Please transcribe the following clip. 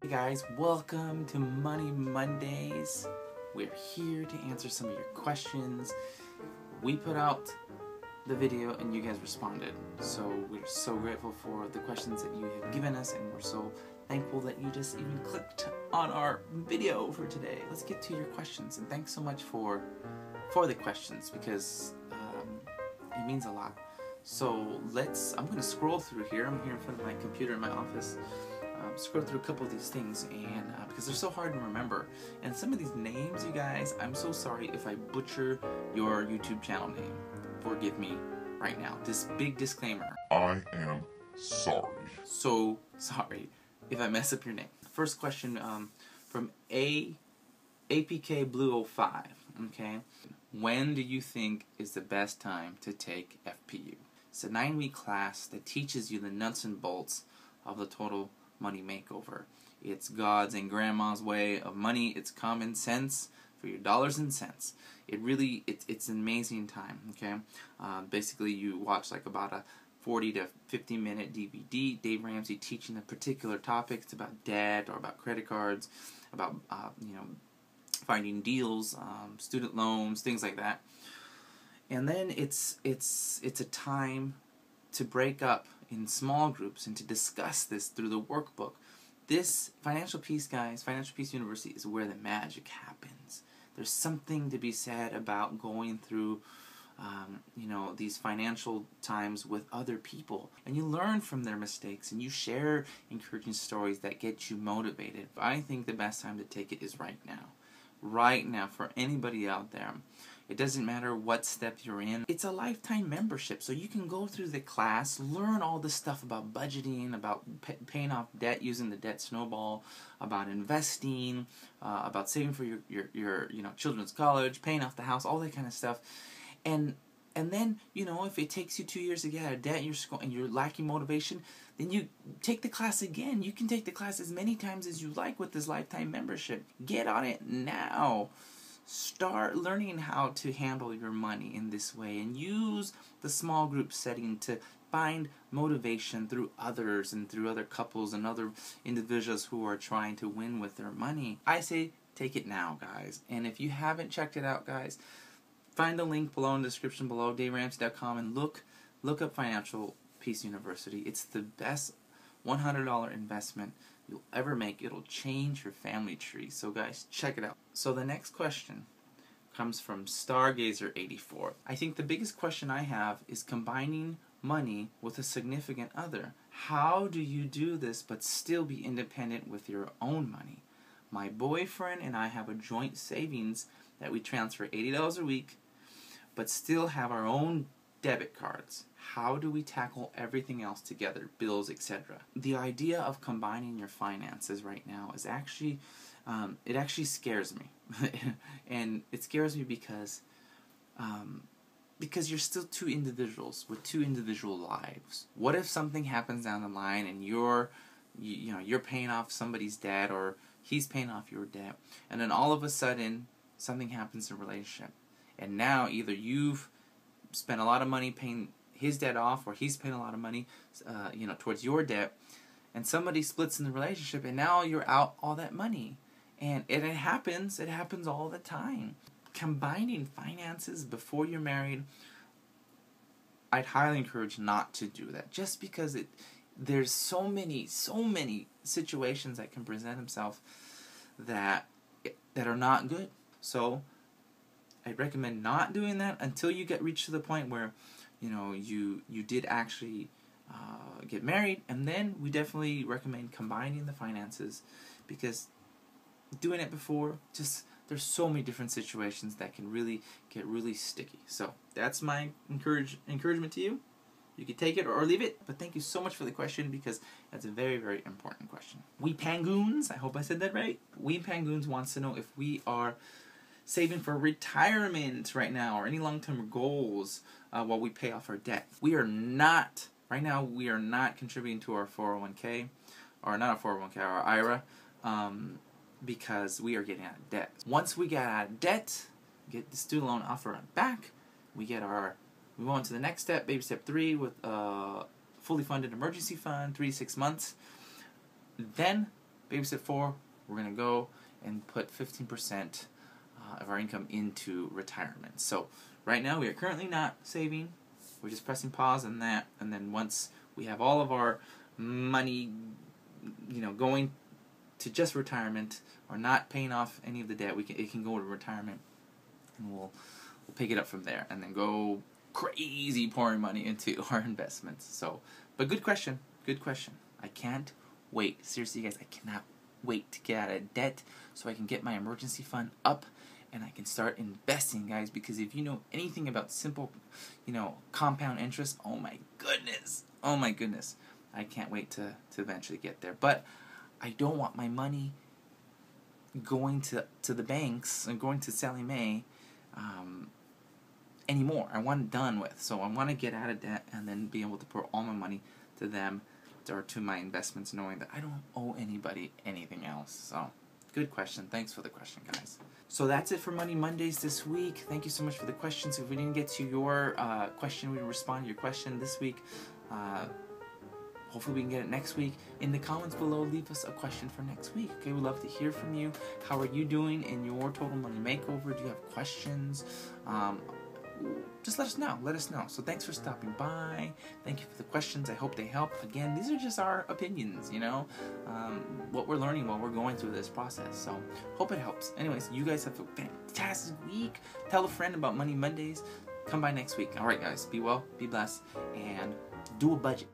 Hey guys, welcome to Money Mondays. We're here to answer some of your questions. We put out the video and you guys responded. So we're so grateful for the questions that you have given us, and we're so thankful that you just even clicked on our video for today. Let's get to your questions, and thanks so much for the questions because it means a lot. So I'm going to scroll through here. I'm here in front of my computer in my office. Scroll through a couple of these things, and because they're so hard to remember, and some of these names, you guys, I'm so sorry if I butcher your YouTube channel name. Forgive me right now. This big disclaimer. I am sorry. So sorry if I mess up your name. First question from APK Blue 05. Okay, when do you think is the best time to take FPU? It's a 9-week class that teaches you the nuts and bolts of the total money makeover. It's God's and Grandma's way of money. It's common sense for your dollars and cents. It's an amazing time. Okay, basically you watch like about a 40 to 50 minute DVD. Dave Ramsey teaching a particular topic. It's about debt or about credit cards, about finding deals, student loans, things like that. And then it's a time to break up in small groups and to discuss this through the workbook. This Financial Peace, guys, Financial Peace University is where the magic happens. There's something to be said about going through these financial times with other people, and you learn from their mistakes and you share encouraging stories that get you motivated. I think the best time to take it is right now. Right now, for anybody out there. It doesn't matter what step you're in. It's a lifetime membership, so you can go through the class, learn all this stuff about budgeting, about paying off debt using the debt snowball, about investing, about saving for your children's college, paying off the house, all that kind of stuff. And then, if it takes you 2 years to get out of debt and you're lacking motivation, then you take the class again. You can take the class as many times as you like with this lifetime membership. Get on it now. Start learning how to handle your money in this way, and use the small group setting to find motivation through others and through other couples and other individuals who are trying to win with their money. I say take it now, guys. And if you haven't checked it out, guys, find the link below in the description below, DaveRamsey.com, and look up Financial Peace University. It's the best $100 investment you'll ever make. It'll change your family tree. So guys, check it out. So the next question comes from Stargazer84. I think the biggest question I have is combining money with a significant other. How do you do this but still be independent with your own money? My boyfriend and I have a joint savings that we transfer $80 a week, but still have our own debit cards. How do we tackle everything else together, bills, etc.? The idea of combining your finances right now is actually, it actually scares me. And it scares me because you're still two individuals with two individual lives. What if something happens down the line and you're paying off somebody's debt, or he's paying off your debt, and then all of a sudden something happens in a relationship, and now either you've spent a lot of money paying his debt off, or he's paying a lot of money towards your debt, and somebody splits in the relationship, and now you're out all that money. And it happens all the time. Combining finances before you're married, I'd highly encourage not to do that, just because there's so many situations that can present themselves that are not good. So I recommend not doing that until you reach to the point where you did actually get married, and then we definitely recommend combining the finances, because doing it before, there's so many different situations that can really get really sticky. So that's my encouragement to you. You can take it or leave it, but thank you so much for the question, because that's a very, very important question. We Pangoons, I hope I said that right. We Pangoons wants to know if we are saving for retirement right now, or any long-term goals while we pay off our debt. We are not, right now, we are not contributing to our 401k, or not our 401k, our IRA, because we are getting out of debt. Once we get out of debt, get the student loan off our back, we go on to the next step, baby step 3, with a fully funded emergency fund, 3 to 6 months. Then babysit for, we're going to go and put 15% of our income into retirement. So right now we are currently not saving. We're just pressing pause on that, and then once we have all of our money, going to just retirement or not paying off any of the debt, it can go to retirement, and we'll pick it up from there, and then go crazy pouring money into our investments. So, but good question. I can't wait. Seriously, guys, I cannot wait to get out of debt so I can get my emergency fund up and I can start investing, guys, because if you know anything about simple, compound interest, oh my goodness, I can't wait to eventually get there. But I don't want my money going to the banks and going to Sallie Mae anymore. I want it done with. So I want to get out of debt and then be able to put all my money to them or to my investments, knowing that I don't owe anybody anything else. So good question. Thanks for the question, guys. So that's it for Money Mondays this week. Thank you so much for the questions. If we didn't get to your question, we didn't respond to your question this week. Hopefully we can get it next week. In the comments below, leave us a question for next week. Okay, we'd love to hear from you. How are you doing in your Total Money Makeover? Do you have questions? Just let us know. So thanks for stopping by. Thank you for the questions. I hope they help. Again, these are just our opinions, what we're learning while we're going through this process. So hope it helps. Anyways, you guys have a fantastic week. Tell a friend about Money Mondays. Come by next week. All right, guys. Be well, be blessed, and do a budget.